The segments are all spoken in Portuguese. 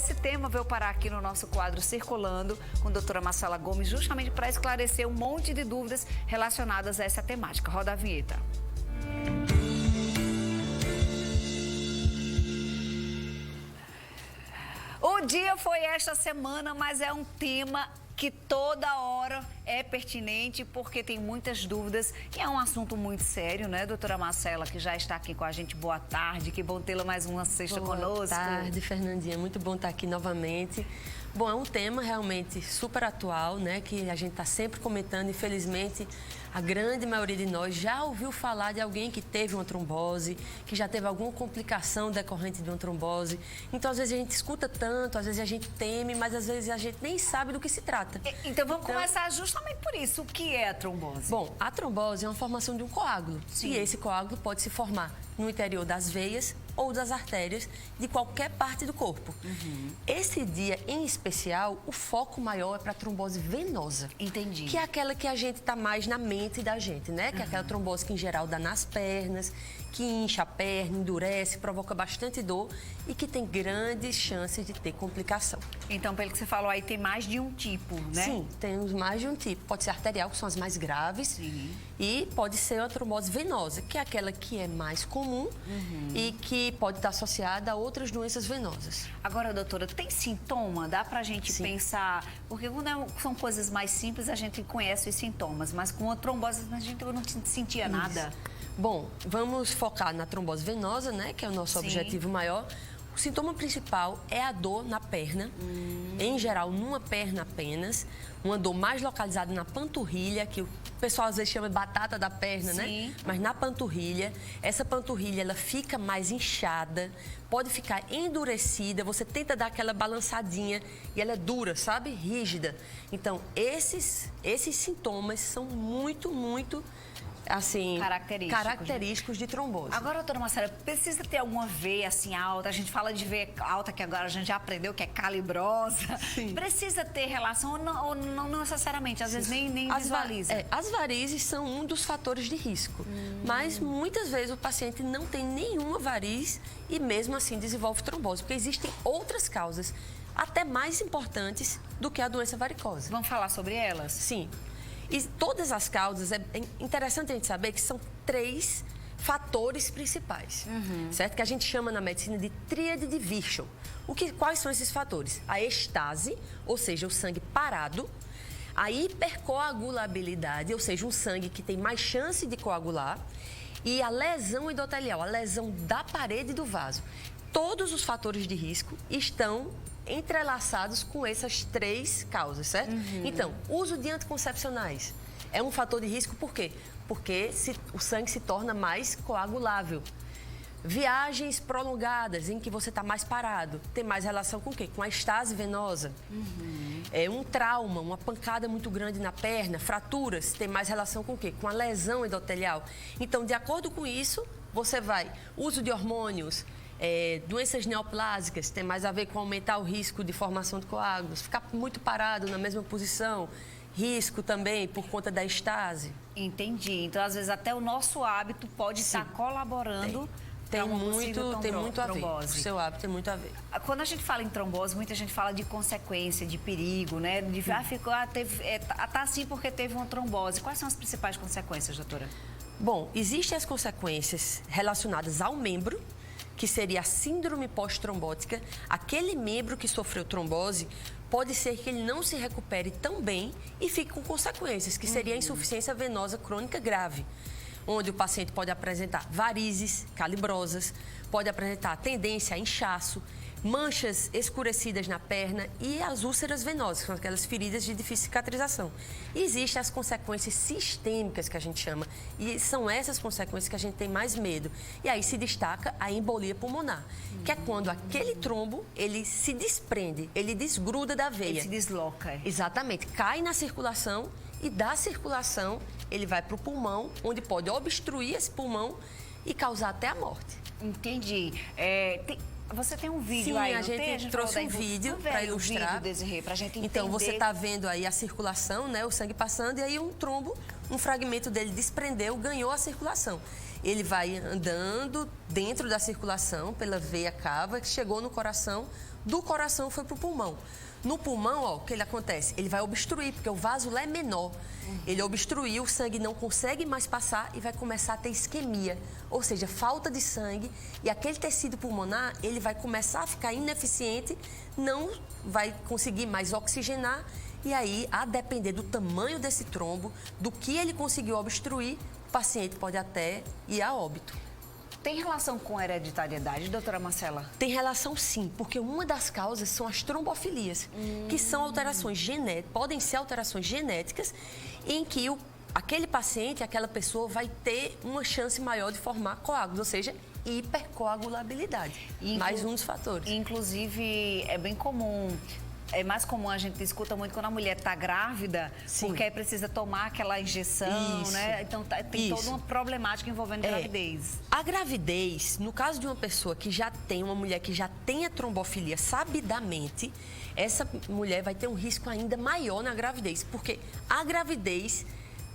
esse tema veio parar aqui no nosso quadro Circulando com a doutora Marcela Gomes, justamente para esclarecer um monte de dúvidas relacionadas a essa temática. Roda a vinheta. O dia foi esta semana, mas é um tema que toda hora é pertinente porque tem muitas dúvidas e é um assunto muito sério, né, doutora Marcela, que já está aqui com a gente. Boa tarde, que bom tê-la mais uma sexta conosco. Boa tarde, Fernandinha, muito bom estar aqui novamente. Bom, é um tema realmente super atual, né, que a gente está sempre comentando. Infelizmente, a grande maioria de nós já ouviu falar de alguém que teve uma trombose, que já teve alguma complicação decorrente de uma trombose. Então, às vezes a gente escuta tanto, às vezes a gente teme, mas às vezes a gente nem sabe do que se trata. Então, vamos começar justamente por isso. O que é a trombose? Bom, a trombose é uma formação de um coágulo. Sim. E esse coágulo pode se formar no interior das veias ou das artérias de qualquer parte do corpo. Esse dia, em especial, o foco maior é para a trombose venosa. Entendi. Que é aquela que a gente está mais na mente da gente, né? Que é aquela trombose que, em geral, dá nas pernas, que incha a perna, endurece, provoca bastante dor e que tem grandes chances de ter complicação. Então, pelo que você falou aí, tem mais de um tipo, né? Sim, temos mais de um tipo. Pode ser arterial, que são as mais graves. Sim. E pode ser a trombose venosa, que é aquela que é mais comum e que pode estar associada a outras doenças venosas. Agora, doutora, tem sintoma? Dá pra gente pensar... Porque quando são coisas mais simples, a gente conhece os sintomas, mas com a trombose a gente não sentia nada. Bom, vamos focar na trombose venosa, né, que é o nosso objetivo maior. O sintoma principal é a dor na perna, em geral numa perna apenas, uma dor mais localizada na panturrilha, que o pessoal às vezes chama de batata da perna, né? Mas na panturrilha, essa panturrilha ela fica mais inchada, pode ficar endurecida, você tenta dar aquela balançadinha e ela é dura, sabe? Rígida. Então, esses sintomas são muito assim, característicos de trombose. Agora, doutora Marcela, precisa ter alguma veia assim alta? A gente fala de veia alta, que agora a gente já aprendeu que é calibrosa. Sim. Precisa ter relação ou não necessariamente? Às vezes nem visualiza. As varizes são um dos fatores de risco. Mas muitas vezes o paciente não tem nenhuma variz e mesmo assim desenvolve trombose, porque existem outras causas até mais importantes do que a doença varicosa. Vamos falar sobre elas? Sim. E todas as causas, é interessante a gente saber que são 3 fatores principais, certo? Que a gente chama na medicina de tríade de Virchow. Quais são esses fatores? A estase, ou seja, o sangue parado, a hipercoagulabilidade, ou seja, um sangue que tem mais chance de coagular, e a lesão endotelial, a lesão da parede do vaso. Todos os fatores de risco estão entrelaçados com essas 3 causas, certo? Então, uso de anticoncepcionais é um fator de risco, por quê? Porque o sangue se torna mais coagulável. Viagens prolongadas, em que você está mais parado, tem mais relação com o quê? Com a estase venosa. Um trauma, uma pancada muito grande na perna, fraturas, tem mais relação com o quê? Com a lesão endotelial. Então, de acordo com isso, você vai... Uso de hormônios... doenças neoplásicas, tem mais a ver com aumentar o risco de formação de coágulos, ficar muito parado na mesma posição, risco também por conta da estase. Entendi. Então, às vezes, até o nosso hábito pode estar colaborando. Tem muito a ver. O seu hábito tem muito a ver. Quando a gente fala em trombose, muita gente fala de consequência, de perigo, né? Tá assim porque teve uma trombose. Quais são as principais consequências, doutora? Bom, existem as consequências relacionadas ao membro, que seria a síndrome pós-trombótica. Aquele membro que sofreu trombose, pode ser que ele não se recupere tão bem e fique com consequências, que seria a insuficiência venosa crônica grave, onde o paciente pode apresentar varizes calibrosas, pode apresentar tendência a inchaço, manchas escurecidas na perna e as úlceras venosas, que são aquelas feridas de difícil cicatrização. E existem as consequências sistêmicas, que a gente chama, e são essas consequências que a gente tem mais medo. E aí se destaca a embolia pulmonar, que é quando aquele trombo, ele se desprende, ele desgruda da veia. Ele se desloca. Exatamente, cai na circulação e da circulação ele vai para o pulmão, onde pode obstruir esse pulmão e causar até a morte. Entendi. Você tem um vídeo Sim, aí, a gente trouxe um vídeo para ilustrar. Pra gente entender. Então, você está vendo aí a circulação, né? O sangue passando, e aí um trombo, um fragmento dele desprendeu, ganhou a circulação. Ele vai andando dentro da circulação, pela veia cava, que chegou no coração, do coração foi para o pulmão. No pulmão, ó, o que ele acontece? Ele vai obstruir, porque o vaso lá é menor. Ele obstruiu, o sangue não consegue mais passar e vai começar a ter isquemia, ou seja, falta de sangue, e aquele tecido pulmonar, ele vai começar a ficar ineficiente, não vai conseguir mais oxigenar, e aí, a depender do tamanho desse trombo, do que ele conseguiu obstruir, o paciente pode até ir a óbito. Tem relação com hereditariedade, doutora Marcela? Tem relação sim, porque uma das causas são as trombofilias, que são alterações genéticas, podem ser alterações genéticas, em que aquele paciente, aquela pessoa vai ter uma chance maior de formar coágulos, ou seja, hipercoagulabilidade. Mais um dos fatores. Inclusive, é bem comum. É mais comum, a gente escuta muito quando a mulher está grávida, sim, porque aí precisa tomar aquela injeção, isso, né? Então tem toda uma problemática envolvendo gravidez. A gravidez, no caso de uma pessoa que já tem, uma mulher que já tem a trombofilia sabidamente, essa mulher vai ter um risco ainda maior na gravidez, porque a gravidez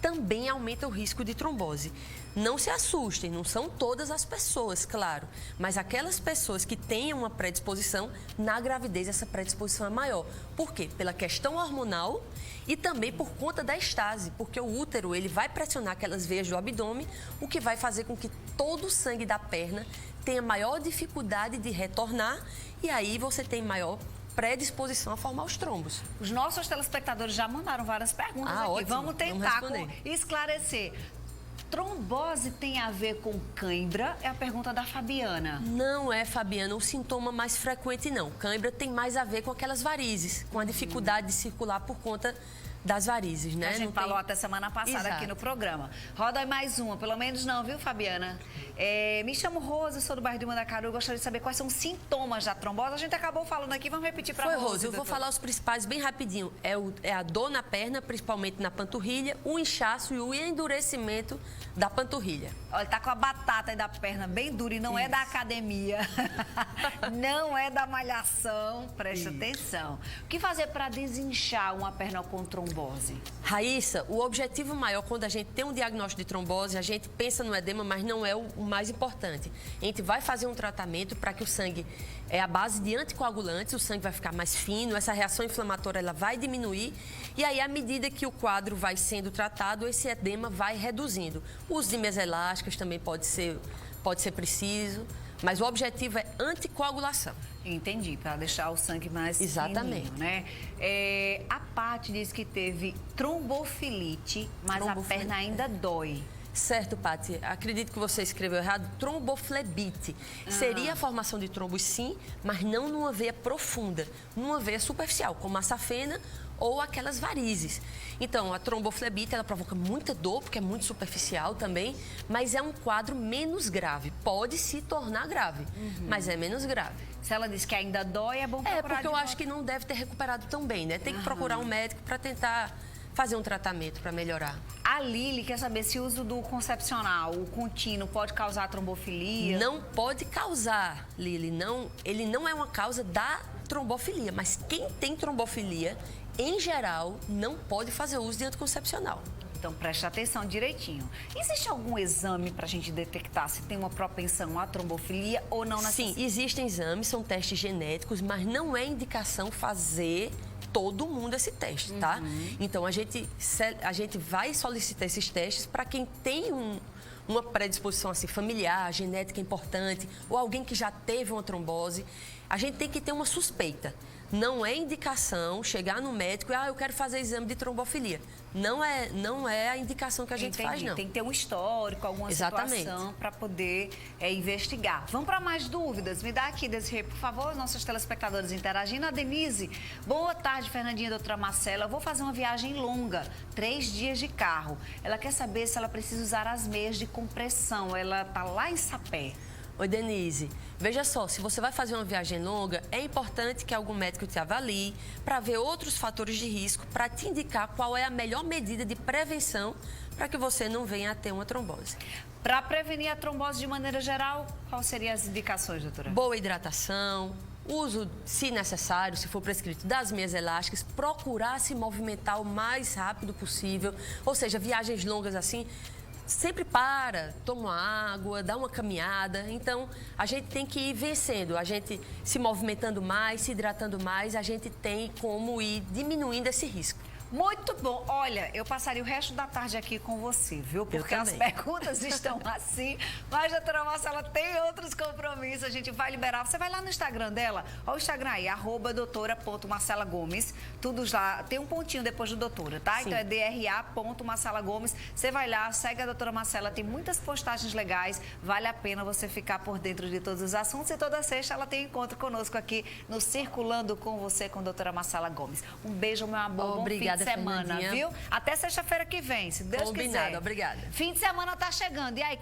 também aumenta o risco de trombose. Não se assustem, não são todas as pessoas, claro, mas aquelas pessoas que têm uma predisposição, na gravidez essa predisposição é maior. Por quê? Pela questão hormonal e também por conta da estase, porque o útero ele vai pressionar aquelas veias do abdômen, o que vai fazer com que todo o sangue da perna tenha maior dificuldade de retornar e aí você tem maior predisposição a formar os trombos. Os nossos telespectadores já mandaram várias perguntas aqui. Ótimo. Vamos tentar esclarecer. Trombose tem a ver com cãibra? É a pergunta da Fabiana. Não é, Fabiana, o sintoma mais frequente não. Cãibra tem mais a ver com aquelas varizes, com a dificuldade de circular por conta das varizes, né? A gente falou até semana passada aqui no programa. Roda aí mais uma, pelo menos não, viu, Fabiana? Me chamo Rose, sou do bairro de Mandacaru. Eu gostaria de saber quais são os sintomas da trombose. A gente acabou falando aqui, vamos repetir para a Rose. Eu vou falar os principais bem rapidinho. É a dor na perna, principalmente na panturrilha, o inchaço e o endurecimento da panturrilha. Olha, tá com a batata aí da perna bem dura e não é da academia, não é da malhação, preste atenção. O que fazer para desinchar uma perna com trombose? Raíssa, o objetivo maior quando a gente tem um diagnóstico de trombose, a gente pensa no edema, mas não é o mais importante. A gente vai fazer um tratamento para que o sangue, a base de anticoagulantes, o sangue vai ficar mais fino, essa reação inflamatória ela vai diminuir e aí à medida que o quadro vai sendo tratado, esse edema vai reduzindo. O uso de meias elásticas também pode ser preciso, mas o objetivo é anticoagulação. Entendi, para deixar o sangue mais exatamente fininho, né? A Paty disse que teve trombofilite, mas a perna ainda dói. Certo, Paty. Acredito que você escreveu errado. Tromboflebite. Seria a formação de trombos, sim, mas não numa veia profunda, numa veia superficial, como a safena ou aquelas varizes. Então, a tromboflebite, ela provoca muita dor, porque é muito superficial também, mas é um quadro menos grave. Pode se tornar grave, mas é menos grave. Se ela diz que ainda dói, é bom procurar. É, porque eu acho que não deve ter recuperado tão bem, né? Tem que procurar um médico para tentar fazer um tratamento para melhorar. A Lili quer saber se o uso do concepcional, o contínuo, pode causar trombofilia? Não pode causar, Lili. Não, ele não é uma causa da trombofilia, mas quem tem trombofilia, em geral, não pode fazer uso de anticoncepcional. Então, preste atenção direitinho. Existe algum exame para a gente detectar se tem uma propensão à trombofilia ou não? Sim, existem exames, são testes genéticos, mas não é indicação fazer todo mundo esse teste, tá? Então, a gente vai solicitar esses testes para quem tem uma predisposição assim, familiar, genética importante, ou alguém que já teve uma trombose. A gente tem que ter uma suspeita. Não é indicação chegar no médico e eu quero fazer exame de trombofilia. Não é a indicação que a gente faz, não. Tem que ter um histórico, alguma situação para poder investigar. Vamos para mais dúvidas? Me dá aqui, Desirê, por favor, nossos telespectadores interagindo. A Denise, boa tarde, Fernandinha, doutora Marcela. Eu vou fazer uma viagem longa, 3 dias de carro. Ela quer saber se ela precisa usar as meias de compressão. Ela está lá em Sapé. Oi, Denise. Veja só, se você vai fazer uma viagem longa, é importante que algum médico te avalie para ver outros fatores de risco, para te indicar qual é a melhor medida de prevenção para que você não venha a ter uma trombose. Para prevenir a trombose de maneira geral, quais seriam as indicações, doutora? Boa hidratação, uso, se necessário, se for prescrito, das meias elásticas, procurar se movimentar o mais rápido possível, ou seja, viagens longas assim, sempre para, toma uma água, dá uma caminhada. Então, a gente tem que ir vencendo. A gente se movimentando mais, se hidratando mais, a gente tem como ir diminuindo esse risco. Muito bom. Olha, eu passaria o resto da tarde aqui com você, viu? Porque as perguntas estão assim. Mas, doutora Marcela, tem outros compromissos. A gente vai liberar. Você vai lá no Instagram dela. Olha o Instagram aí, @doutora.marcelagomes. Tudo lá. Tem um pontinho depois do doutora, tá? Sim. Então é DRA.marcelagomes. Você vai lá, segue a doutora Marcela. Tem muitas postagens legais. Vale a pena você ficar por dentro de todos os assuntos. E toda sexta ela tem um encontro conosco aqui no Circulando com Você, com a doutora Marcela Gomes. Um beijo, meu amor. Obrigada. Semana, viu? Até sexta-feira que vem, se Deus quiser. Combinado, obrigada. Fim de semana tá chegando. E aí,